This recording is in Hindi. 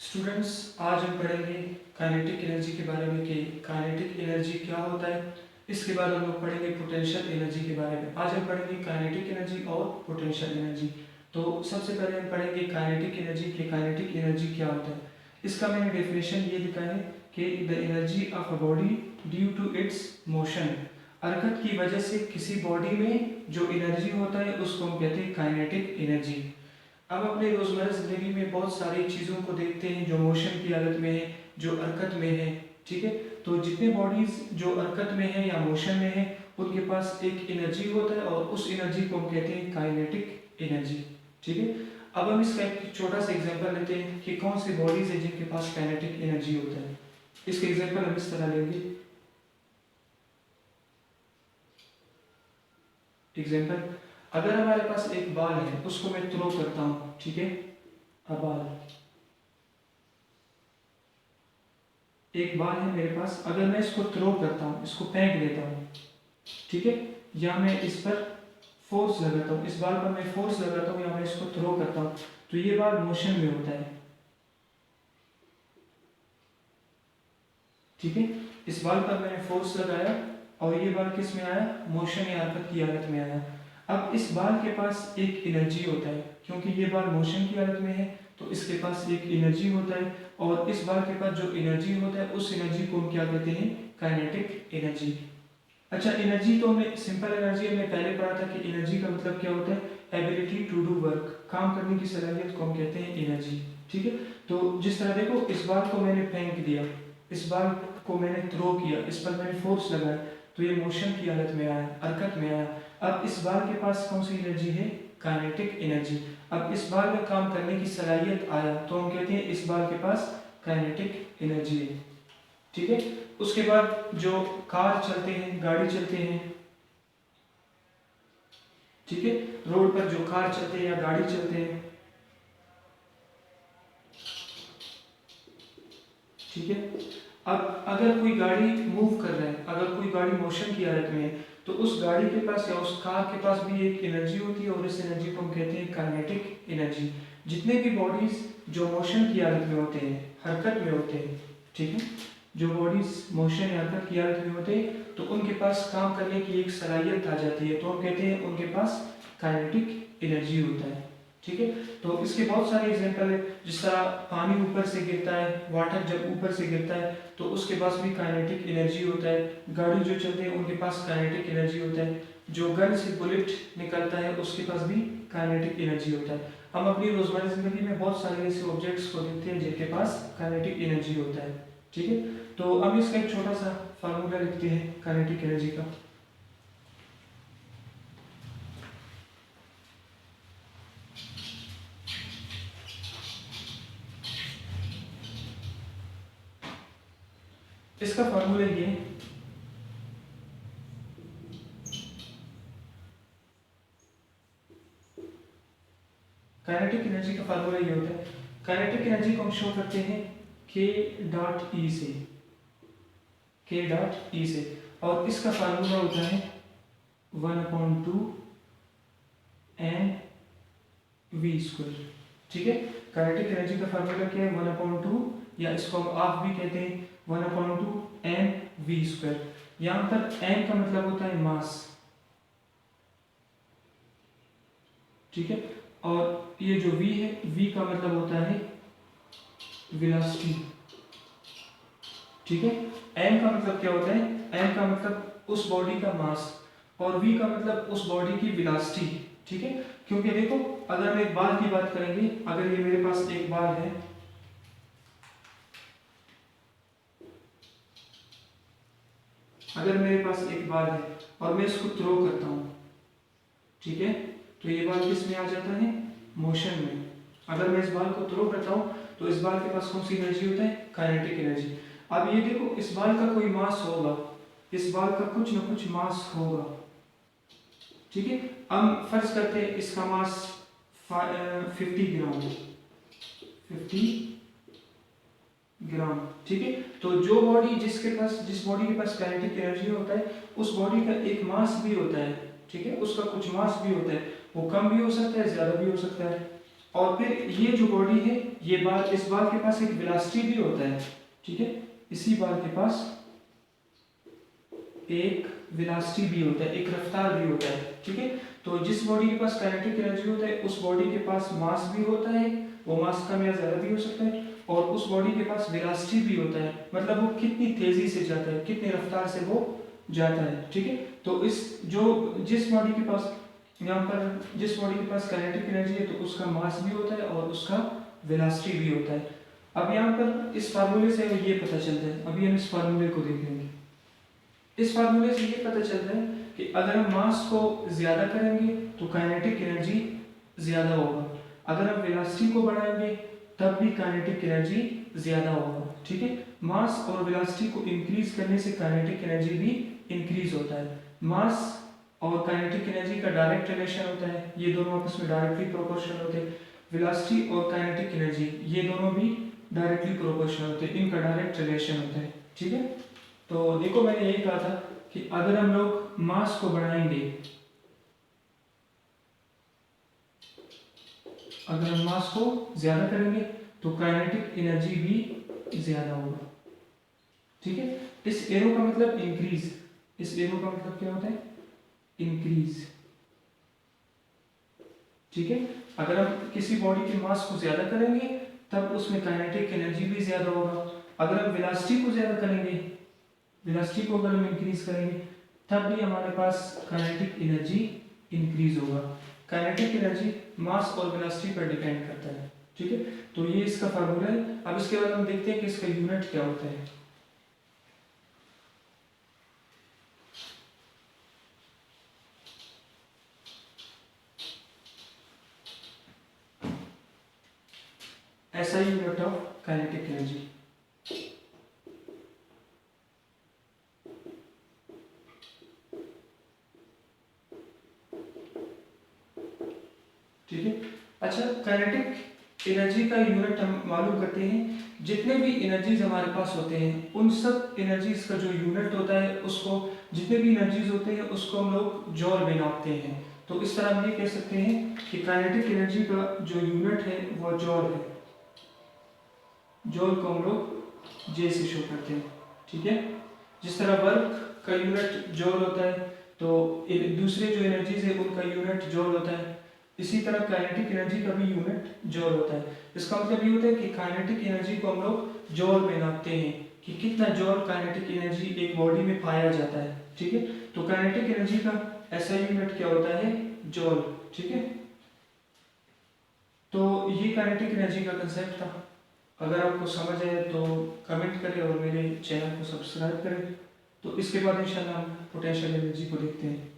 स्टूडेंट्स, आज हम पढ़ेंगे काइनेटिक एनर्जी के बारे में कि काइनेटिक एनर्जी क्या होता है। इसके बाद हम लोग पढ़ेंगे पोटेंशियल एनर्जी के बारे में। आज हम पढ़ेंगे काइनेटिक एनर्जी और पोटेंशियल एनर्जी। तो सबसे पहले हम पढ़ेंगे काइनेटिक एनर्जी कि काइनेटिक एनर्जी क्या होता है। इसका मैंने डेफिनेशन ये लिखा है कि the energy of a body due to its motion. हरकत की वजह से किसी बॉडी में जो एनर्जी होता है उसको हम कहते हैं काइनेटिक एनर्जी। अब अपने रोज़मर्रा ज़िंदगी में बहुत सारी चीज़ों को देखते हैं जो मोशन की हालत में है, जो हरकत में है। ठीक है, तो जितने बॉडीज़ जो हरकत में है या मोशन में है उनके पास एक एनर्जी होता है और उस एनर्जी को हम कहते हैं काइनेटिक एनर्जी। ठीक है, अब हम इसका एक छोटा सा एग्जांपल लेते हैं कि कौन सी बॉडीज़ है जिनके पास काइनेटिक एनर्जी होता है। इसके एग्जांपल हम इस तरह लेंगे। एग्जांपल, अगर हमारे पास एक बॉल है उसको मैं थ्रो करता हूँ। ठीक है, अब बॉल, एक बॉल है मेरे पास, अगर मैं इसको थ्रो करता हूँ, इसको फेंक देता हूँ, ठीक है, या मैं इस पर फोर्स लगाता हूँ, इस बॉल पर मैं फोर्स लगाता हूँ या मैं इसको थ्रो करता हूँ, तो ये बॉल मोशन में होता है। ठीक है, इस बॉल पर मैंने फोर्स लगाया और ये बॉल किस में आया, मोशन या हरकत की हालत में आया। अब इस बॉल के पास एक एनर्जी होता है, क्योंकि ये बॉल मोशन की हालत में है तो इसके पास एक एनर्जी होता है, और इस बॉल के पास जो एनर्जी होता है उस एनर्जी को हम क्या कहते हैं, काइनेटिक एनर्जी। अच्छा, एनर्जी तो हमें सिंपल एनर्जी हमने पहले पढ़ा था कि एनर्जी का मतलब क्या होता है, एबिलिटी टू डू वर्क, काम करने की सलाहियत को हम कहते हैं एनर्जी। ठीक है, तो जिस तरह देखो, इस बॉल को मैंने फेंक दिया, इस बॉल को मैंने थ्रो किया, इस पर मैंने फोर्स लगाया, तो ये मोशन की हालत में आया, हरकत में आया। अब इस बॉल के पास कौन सी एनर्जी है, काइनेटिक एनर्जी। अब इस बॉल में काम करने की सलाहियत आया तो हम कहते हैं इस बॉल के पास काइनेटिक एनर्जी है। ठीक है, उसके बाद जो कार चलते हैं, गाड़ी चलते हैं, ठीक है, रोड पर जो कार चलते हैं या गाड़ी चलते हैं, ठीक है। अब अगर कोई गाड़ी मूव कर रहा है, अगर कोई गाड़ी मोशन की हालत में है, तो उस गाड़ी के पास या उस कार के पास भी एक एनर्जी होती है और इस एनर्जी को हम कहते हैं काइनेटिक एनर्जी। जितने भी बॉडीज जो मोशन की हालत में होते हैं, हरकत में होते हैं, ठीक है, जो बॉडीज मोशन या हरकत की हालत में होते हैं, तो उनके पास काम करने की एक सलाहियत आ जाती है, तो हम कहते हैं उनके पास काइनेटिक एनर्जी होता है। ठीक है, तो इसके बहुत सारे एग्जांपल है। जिस तरह पानी ऊपर से गिरता है, वाटर जब ऊपर से गिरता है तो उसके पास भी काइनेटिक एनर्जी होता है। गाड़ी जो चलते हैं उनके पास काइनेटिक एनर्जी होता है। जो गन से बुलेट निकलता है उसके पास भी काइनेटिक एनर्जी होता है। हम अपनी रोजमर्रा जिंदगी में बहुत सारे ऐसे ऑब्जेक्ट्स को देखते हैं जिनके पास काइनेटिक एनर्जी होता है। ठीक है, तो अब इसका एक छोटा सा फार्मूला लिखते हैं काइनेटिक एनर्जी का। इसका फार्मूला ये है, काइनेटिक एनर्जी का फार्मूला ये होता है, काइनेटिक एनर्जी को हम शो करते हैं के डॉट ई से, के डॉट ई से, और इसका फार्मूला होता है 1/2 mv²। ठीक है, काइनेटिक एनर्जी का फार्मूला क्या है, 1/2, या इसको हम हाफ भी कहते हैं, 1/2 mv²। यहाँ पर m का मतलब होता है मास, ठीक है, और ये जो v है, v का मतलब होता है वेलोसिटी। ठीक है, m का मतलब क्या होता है, m का मतलब उस बॉडी का मास, और v का मतलब उस बॉडी की वेलोसिटी। ठीक है, क्योंकि देखो, अगर हम एक बॉल की बात करेंगे, अगर ये मेरे पास एक बॉल है, अगर मेरे पास एक बॉल है और मैं इसको थ्रो करता हूँ, ठीक है, तो ये बॉल किस में आ जाता है, मोशन में। अगर मैं इस बॉल को थ्रो करता हूँ तो इस बॉल के पास कौन सी एनर्जी होता है, काइनेटिक एनर्जी। अब ये देखो, इस बॉल का कोई मास होगा, इस बॉल का कुछ ना कुछ मास होगा। ठीक है, हम फर्ज करते हैं इसका मास 50 ग्राम, 50 ग्राम। ठीक है, तो जो बॉडी जिस बॉडी के पास काइनेटिक एनर्जी होता है उस बॉडी का एक मास भी होता है। ठीक है, उसका कुछ मास भी होता है, वो कम भी हो सकता है, ज्यादा भी हो सकता है। और फिर ये जो बॉडी है, ये बाल, इस बाल के पास एक वेलोसिटी भी होता है, ठीक है, इसी बाल के पास एक वेलोसिटी भी होता है, एक रफ्तार भी होता है, ठीक है। तो जिस बॉडी के पास काइनेटिक एनर्जी होता है उस बॉडी के पास मास भी होता है, वो मास कम या ज़्यादा भी हो सकता है, और उस बॉडी के पास वेलोसिटी भी होता है, मतलब वो कितनी तेज़ी से जाता है, कितनी रफ्तार से वो जाता है, ठीक है। तो इस जो जिस बॉडी के पास यहाँ पर जिस बॉडी के पास काइनेटिक एनर्जी है तो उसका मास भी होता है और उसका वेलोसिटी भी होता है। अब यहाँ पर इस फार्मूले से हमें ये पता चलता है, अभी हम इस फार्मूले को देखेंगे। इस फार्मूले से ये पता चलता है कि अगर हम मास को ज़्यादा करेंगे तो काइनेटिक एनर्जी ज़्यादा होगा, अगर हम वेलोसिटी को बढ़ाएंगे तब भी काइनेटिक एनर्जी ज़्यादा होगा, ठीक है। मास और वेलोसिटी को इंक्रीज करने से काइनेटिक एनर्जी भी इंक्रीज होता है। मास और काइनेटिक एनर्जी का डायरेक्ट रिलेशन होता है, ये दोनों आपस में डायरेक्टली प्रोपोर्शनल होते हैं। वेलोसिटी और काइनेटिक एनर्जी ये दोनों भी डायरेक्टली प्रोपोर्शनल होते हैं, इनका डायरेक्ट रिलेशन होता है, ठीक है। तो देखो मैंने यही कहा था कि अगर हम लोग मास को बढ़ाएंगे, अगर हम मास को ज्यादा करेंगे तो काइनेटिक एनर्जी भी ज्यादा होगा, ठीक है। इस एरो का मतलब इंक्रीज, इस एरो का मतलब क्या होता है, इंक्रीज, ठीक है। अगर हम किसी बॉडी के मास को ज्यादा करेंगे तब उसमें काइनेटिक एनर्जी भी ज्यादा होगा, अगर हम वेलोसिटी को ज्यादा करेंगे, वेलोसिटी को अगर हम इंक्रीज करेंगे तब भी हमारे पास काइनेटिक एनर्जी इंक्रीज होगा। काइनेटिक एनर्जी मास और वेलोसिटी पर डिपेंड करता है, ठीक है। तो ये इसका फार्मूला है। अब इसके बाद हम देखते हैं कि इसका यूनिट क्या होता है। ऐसा ही यूनिट ऑफ काइनेटिक एनर्जी, ठीक है। अच्छा, काइनेटिक एनर्जी का यूनिट हम मालूम करते हैं, जितने भी एनर्जीज हमारे पास होते हैं उन सब एनर्जीज का जो यूनिट होता है उसको, जितने भी एनर्जीज होते हैं उसको हम लोग जॉल में नापते हैं। तो इस तरह हम ये कह सकते हैं कि काइनेटिक एनर्जी का जो यूनिट है वो जॉल है, जॉल को हम लोग जे से शो करते हैं, ठीक है। जिस तरह वर्क का यूनिट जॉल होता है तो दूसरे जो एनर्जीज है उनका यूनिट जॉल होता है, इसी तरह काइनेटिक एनर्जी का भी यूनिट जॉल होता है। इसका मतलब ये होता है कि काइनेटिक एनर्जी को हम लोग जॉल में नापते हैं कि कितना जॉल काइनेटिक एनर्जी एक बॉडी में पाया जाता है, ठीक है। तो काइनेटिक एनर्जी का ऐसा यूनिट क्या होता है, जॉल, ठीक है। तो ये काइनेटिक एनर्जी का कंसेप्ट था। अगर आपको समझ आए तो कमेंट करें और मेरे चैनल को सब्सक्राइब करें। तो इसके बाद इंशाल्लाह हम पोटेंशियल एनर्जी को देखते हैं।